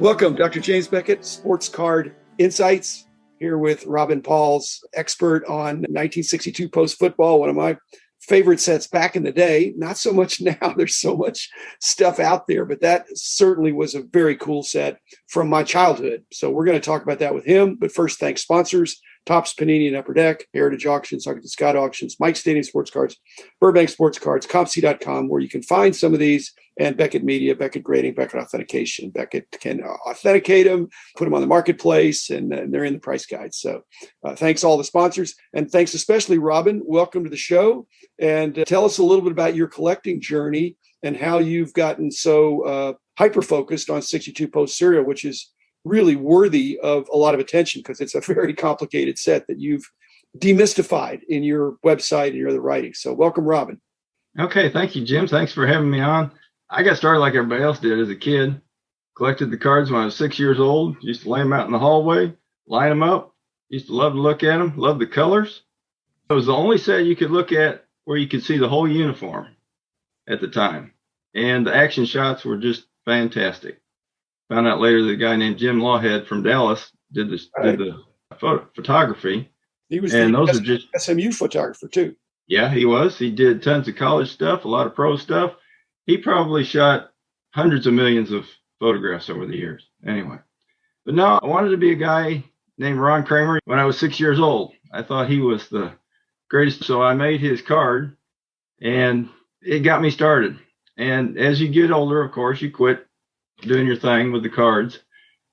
Welcome, Dr. James Beckett, Sports Card Insights, here with Robin Pauls, expert on 1962 post football, one of my favorite sets back in the day. Not so much now. There's so much stuff out there, but that certainly was a very cool set from my childhood. So we're going to talk about that with him. But first, thanks sponsors: Topps, Panini, and Upper Deck, Heritage Auctions, Huggins Scott Auctions, Mike Stadium Sports Cards, Burbank Sports Cards, COMC.com, where you can find some of these, and Beckett Media, Beckett Grading, Beckett Authentication. Beckett can authenticate them, put them on the marketplace, and they're in the price guide. So thanks all the sponsors, and thanks especially Robin. Welcome to the show, and tell us a little bit about your collecting journey and how you've gotten so hyper-focused on 62 post serial, which is really worthy of a lot of attention because it's a very complicated set that you've demystified in your website and your other writing. So welcome, Robin. Okay, thank you, Jim. Thanks for having me on. I got started like everybody else did as a kid. Collected the cards when I was 6 years old. Used to lay them out in the hallway, line them up. Used to love to look at them, love the colors. It was the only set you could look at where you could see the whole uniform at the time. And the action shots were just fantastic. Found out later that a guy named Jim Lawhead from Dallas did the photography. He was the SMU photographer too. Yeah, he was. He did tons of college stuff, a lot of pro stuff. He probably shot hundreds of millions of photographs over the years. Anyway, but no, I wanted to be a guy named Ron Kramer when I was 6 years old. I thought he was the greatest. So I made his card and it got me started. And as you get older, of course, you quit doing your thing with the cards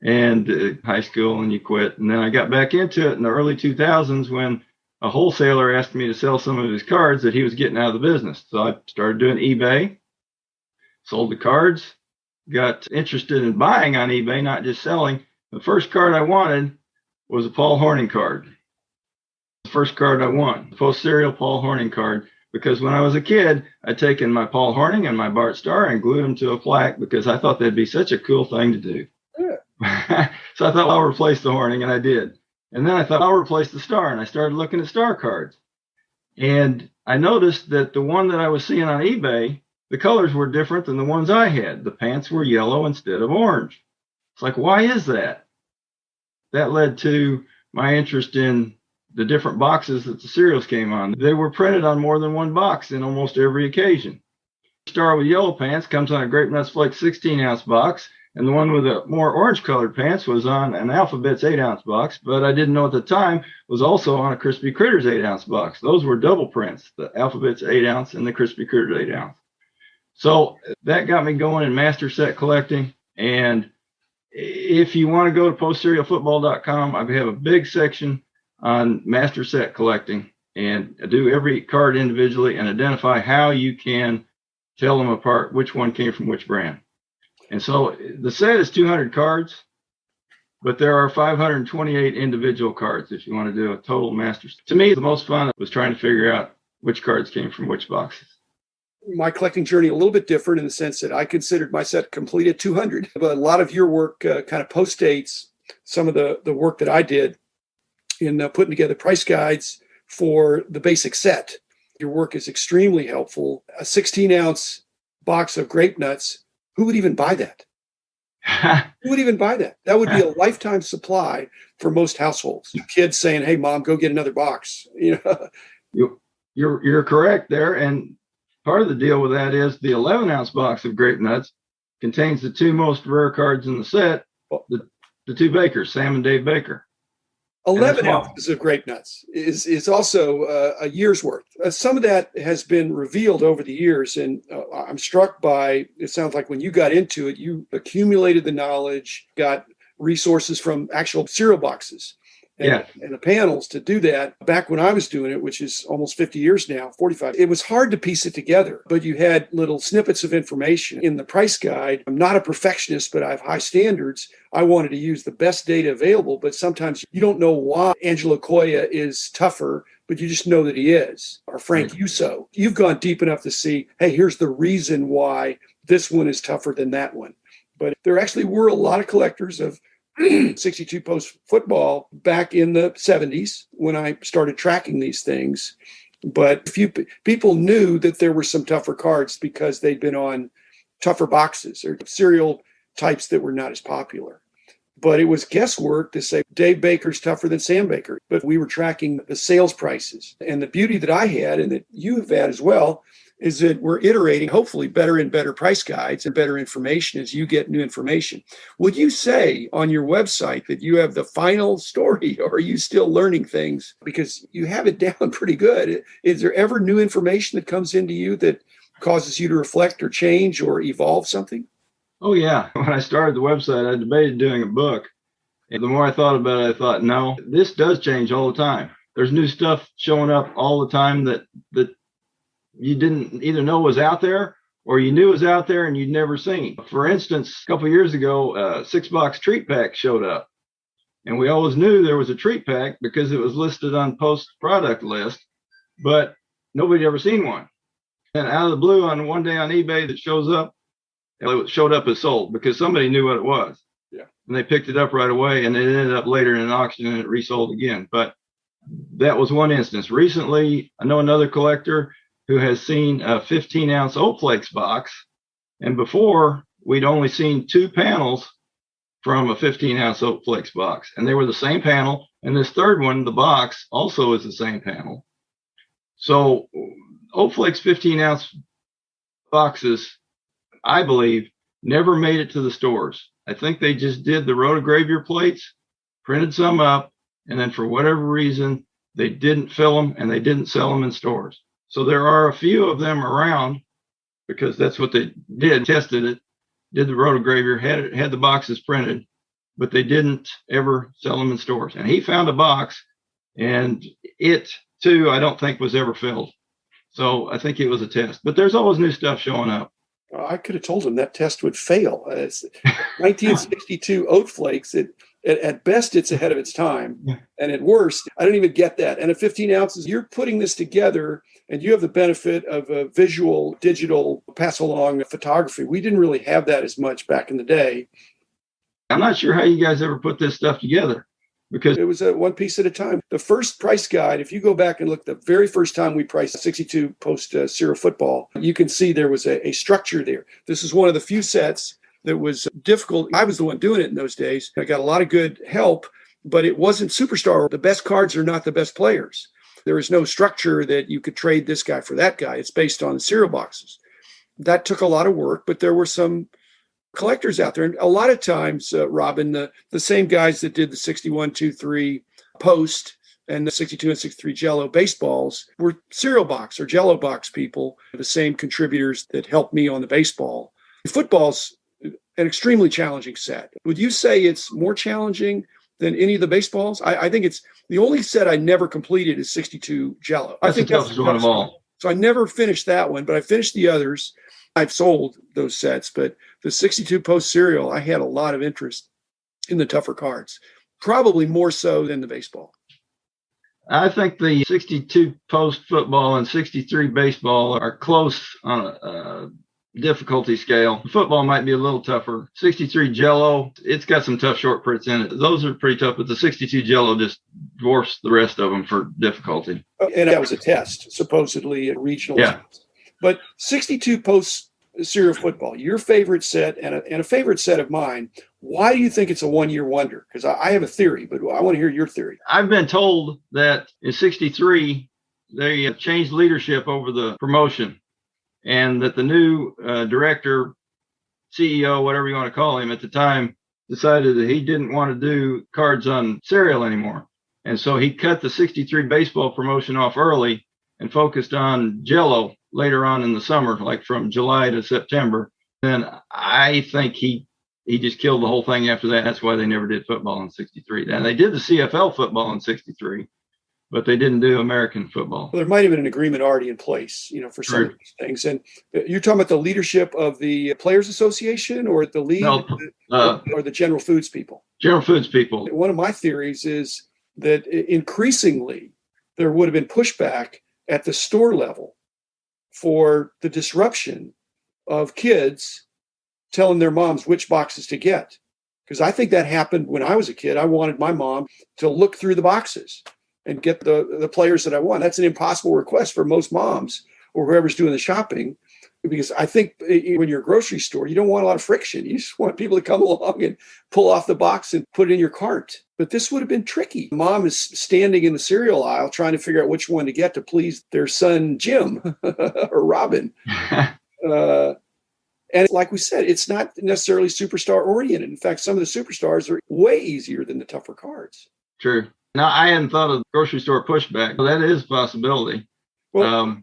and high school and you quit. And then I got back into it in the early 2000s when a wholesaler asked me to sell some of his cards that he was getting out of the business. So I started doing eBay, sold the cards, got interested in buying on eBay, not just selling. The first card I wanted was a Paul Hornung card. The first card I won, post serial Paul Hornung card, because when I was a kid, I'd taken my Paul Hornung and my Bart Starr and glued them to a plaque because I thought that'd be such a cool thing to do. Yeah. So I thought I'll replace the Hornung, and I did. And then I thought I'll replace the Star, and I started looking at Star cards. And I noticed that the one that I was seeing on eBay, the colors were different than the ones I had. The pants were yellow instead of orange. It's like, why is that? That led to my interest in the different boxes that the serials came on. They were printed on more than one box in almost every occasion. Star with yellow pants comes on a Grape Nuts Flex 16-ounce box, and the one with the more orange-colored pants was on an Alphabets 8-ounce box, but I didn't know at the time was also on a Crispy Critters 8-ounce box. Those were double prints, the Alphabets 8-ounce and the Crispy Critters 8-ounce. So that got me going in master set collecting. And if you want to go to postserialfootball.com, I have a big section on master set collecting, and I do every card individually and identify how you can tell them apart, which one came from which brand. And so the set is 200 cards, but there are 528 individual cards if you want to do a total master. To me, the most fun was trying to figure out which cards came from which boxes. My collecting journey a little bit different in the sense that I considered my set complete at 200. But a lot of your work kind of postdates some of the work that I did in putting together price guides for the basic set. Your work is extremely helpful. A 16-ounce box of grape nuts, who would even buy that? Who would even buy that? That would be a lifetime supply for most households. Kids saying, "Hey, Mom, go get another box." You're correct there. And part of the deal with that is the 11-ounce box of grape nuts contains the two most rare cards in the set, the two Bakers, Sam and Dave Baker. 11 ounces of grape nuts is also a year's worth. Some of that has been revealed over the years, and I'm struck by, it sounds like when you got into it, you accumulated the knowledge, got resources from actual cereal boxes and the panels to do that. Back when I was doing it, which is almost 50 years now, 45, it was hard to piece it together, but you had little snippets of information in the price guide. I'm not a perfectionist, but I have high standards. I wanted to use the best data available, but sometimes you don't know why Angelo Coya is tougher, but you just know that he is, or Frank Uso. You've gone deep enough to see, hey, here's the reason why this one is tougher than that one. But there actually were a lot of collectors of 62 post football back in the 70s when I started tracking these things. But few people knew that there were some tougher cards because they'd been on tougher boxes or serial types that were not as popular. but it was guesswork to say Dave Baker's tougher than Sam Baker. But we were tracking the sales prices. And the beauty that I had and that you have had as well is that we're iterating, hopefully, better and better price guides and better information as you get new information. Would you say on your website that you have the final story, or are you still learning things? Because you have it down pretty good. Is there ever new information that comes into you that causes you to reflect or change or evolve something? Oh, yeah. When I started the website, I debated doing a book. And the more I thought about it, I thought, no, this does change all the time. There's new stuff showing up all the time that you didn't either know was out there or you knew was out there and you'd never seen. For instance, a couple of years ago, a 6-box treat pack showed up. And we always knew there was a treat pack because it was listed on Post product list, but nobody ever seen one. And out of the blue, on one day on eBay that shows up, it showed up as sold because somebody knew what it was. Yeah. And they picked it up right away, and it ended up later in an auction and it resold again. But that was one instance. Recently, I know another collector who has seen a 15-ounce Oat Flakes box. And before, we'd only seen 2 panels from a 15-ounce Oat Flakes box. And they were the same panel. And this third one, the box, also is the same panel. So Oat Flakes 15-ounce boxes, I believe, never made it to the stores. I think they just did the rotogravure plates, printed some up, and then for whatever reason, they didn't fill them and they didn't sell them in stores. So there are a few of them around because that's what they did, tested it, did the rotogravure, had the boxes printed, but they didn't ever sell them in stores. And he found a box, and it, too, I don't think was ever filled. So I think it was a test. But there's always new stuff showing up. I could have told him that test would fail. It's 1962 Oat Flakes. At best, it's ahead of its time. Yeah. And at worst, I don't even get that. And at 15 ounces, you're putting this together and you have the benefit of a visual, digital, pass along photography. We didn't really have that as much back in the day. I'm not sure how you guys ever put this stuff together because it was one piece at a time. The first price guide, if you go back and look the very first time we priced 62 post serial football, you can see there was a structure there. This is one of the few sets that was difficult. I was the one doing it in those days. I got a lot of good help, but it wasn't superstar. The best cards are not the best players. There is no structure that you could trade this guy for that guy. It's based on the cereal boxes. That took a lot of work, but there were some collectors out there. And a lot of times, Robin, the same guys that did the 61-2-3 post and the 62 and 63 Jello baseballs were cereal box or Jello box people, the same contributors that helped me on the baseball. Football's an extremely challenging set. Would you say it's more challenging than any of the baseballs? I think it's the only set I never completed is 62 Jello. I think that's the toughest one of all. So I never finished that one, but I finished the others. I've sold those sets, but the 62 post serial, I had a lot of interest in the tougher cards, probably more so than the baseball. I think the 62 post football and 63 baseball are close on a difficulty scale. Football might be a little tougher. 63 Jello, it's got some tough short prints in it. Those are pretty tough, but the 62 Jello just dwarfs the rest of them for difficulty. And that was a test, supposedly a regional test. But 62 post serial football, your favorite set and a favorite set of mine. Why do you think it's a one-year wonder? Because I have a theory, but I want to hear your theory. I've been told that in 63, they changed leadership over the promotion and that the new director, CEO, whatever you want to call him at the time, decided that he didn't want to do cards on cereal anymore. And so he cut the 63 baseball promotion off early and focused on Jello later on in the summer, like from July to September. Then I think he just killed the whole thing after that. That's why they never did football in 63. And they did the CFL football in 63, but they didn't do American football. Well, there might have been an agreement already in place, for some of these things. And you're talking about the leadership of the Players Association or the league or the General Foods people? General Foods people. One of my theories is that increasingly there would have been pushback at the store level for the disruption of kids telling their moms which boxes to get. Because I think that happened when I was a kid. I wanted my mom to look through the boxes and get the players that I want. That's an impossible request for most moms or whoever's doing the shopping. Because I think when you're a grocery store, you don't want a lot of friction. You just want people to come along and pull off the box and put it in your cart. But this would have been tricky. Mom is standing in the cereal aisle trying to figure out which one to get to please their son, Jim or Robin. And like we said, it's not necessarily superstar oriented. In fact, some of the superstars are way easier than the tougher cards. True. Now, I hadn't thought of grocery store pushback. That is a possibility. Well,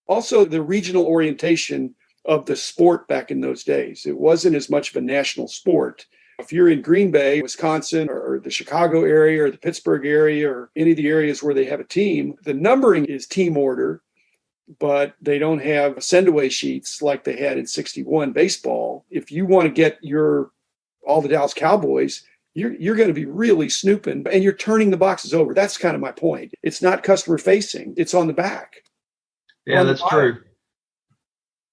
also the regional orientation of the sport back in those days. It wasn't as much of a national sport. If you're in Green Bay, Wisconsin, or the Chicago area, or the Pittsburgh area, or any of the areas where they have a team, the numbering is team order, but they don't have send-away sheets like they had in '61 baseball. If you want to get all the Dallas Cowboys, you're going to be really snooping, and you're turning the boxes over. That's kind of my point. It's not customer facing. It's on the back. Yeah, that's true.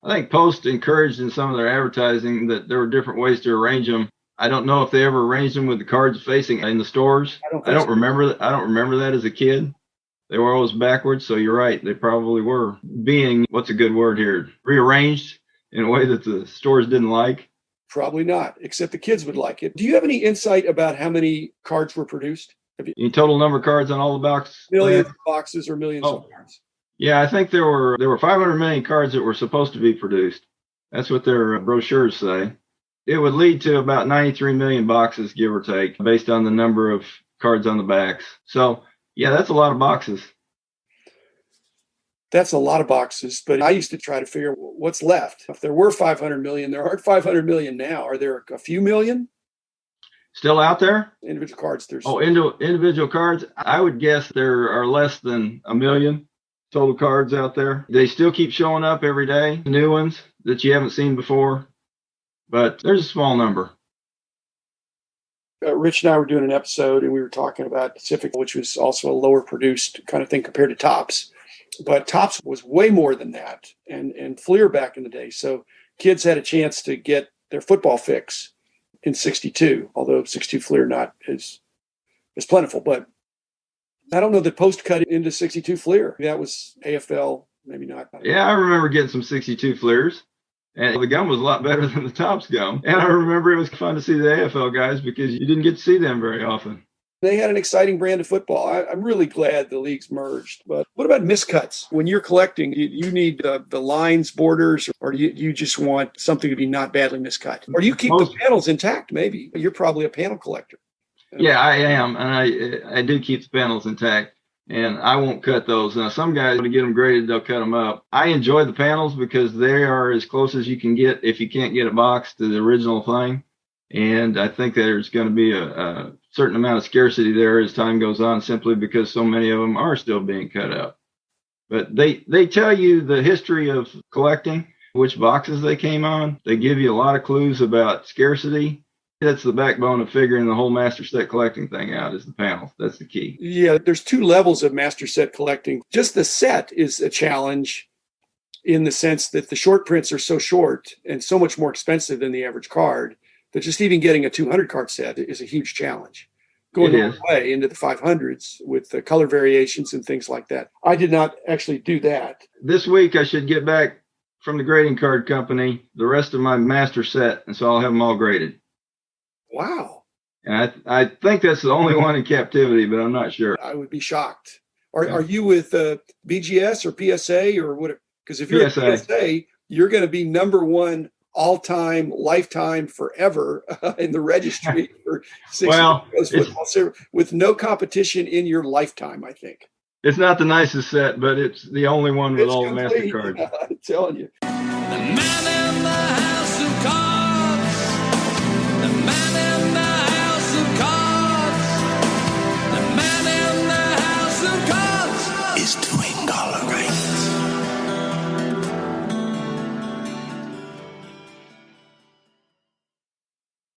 I think Post encouraged in some of their advertising that there were different ways to arrange them. I don't know if they ever arranged them with the cards facing in the stores. I don't remember that as a kid. They were always backwards. So you're right. They probably were being, what's a good word here, rearranged in a way that the stores didn't like. Probably not, except the kids would like it. Do you have any insight about how many cards were produced? Any total number of cards on all the boxes? Millions of boxes or millions of cards? Yeah, I think there were 500 million cards that were supposed to be produced. That's what their brochures say. It would lead to about 93 million boxes, give or take, based on the number of cards on the backs. So, yeah, that's a lot of boxes. That's a lot of boxes, but I used to try to figure what's left. If there were 500 million, there aren't 500 million now. Are there a few million? Still out there? Individual cards. Individual cards. I would guess there are less than a million total cards out there. They still keep showing up every day, new ones that you haven't seen before, but there's a small number. Rich and I were doing an episode, and we were talking about Pacific, which was also a lower produced kind of thing compared to Topps. But Topps was way more than that, and Fleer back in the day. So kids had a chance to get their football fix in '62, although '62 Fleer not as plentiful. But I don't know that Post cut into '62 Fleer. That was AFL, maybe not. Yeah, I remember getting some '62 Fleers, and the gum was a lot better than the Topps gum. And I remember it was fun to see the AFL guys because you didn't get to see them very often. They had an exciting brand of football. I'm really glad the leagues merged. But what about miscuts? When you're collecting, you need the lines, borders, or do you just want something to be not badly miscut? Or do you keep the panels intact, maybe? You're probably a panel collector. Yeah, I am. And I do keep the panels intact. And I won't cut those. Now, some guys, to get them graded, they'll cut them up. I enjoy the panels because they are as close as you can get if you can't get a box to the original thing. And I think there's going to be a certain amount of scarcity there as time goes on, simply because so many of them are still being cut up. But they tell you the history of collecting, which boxes they came on. They give you a lot of clues about scarcity. That's the backbone of figuring the whole master set collecting thing out, is the panels. That's the key. Yeah, there's two levels of master set collecting. Just the set is a challenge in the sense that the short prints are so short and so much more expensive than the average card that just even getting a 200 card set is a huge challenge. Going all the way into the 500s with the color variations and things like that. I did not actually do that. This week I should get back from the grading card company the rest of my master set, and so I'll have them all graded. Wow. And I think that's the only one in captivity, but I'm not sure. I would be shocked. Are you with BGS or PSA or whatever? Because if you're PSA. at PSA, you're going to be number one all-time, lifetime, forever in the registry for 60 football with no competition in your lifetime, I think. It's not the nicest set, but it's the only one with all the MasterCards. I'm telling you.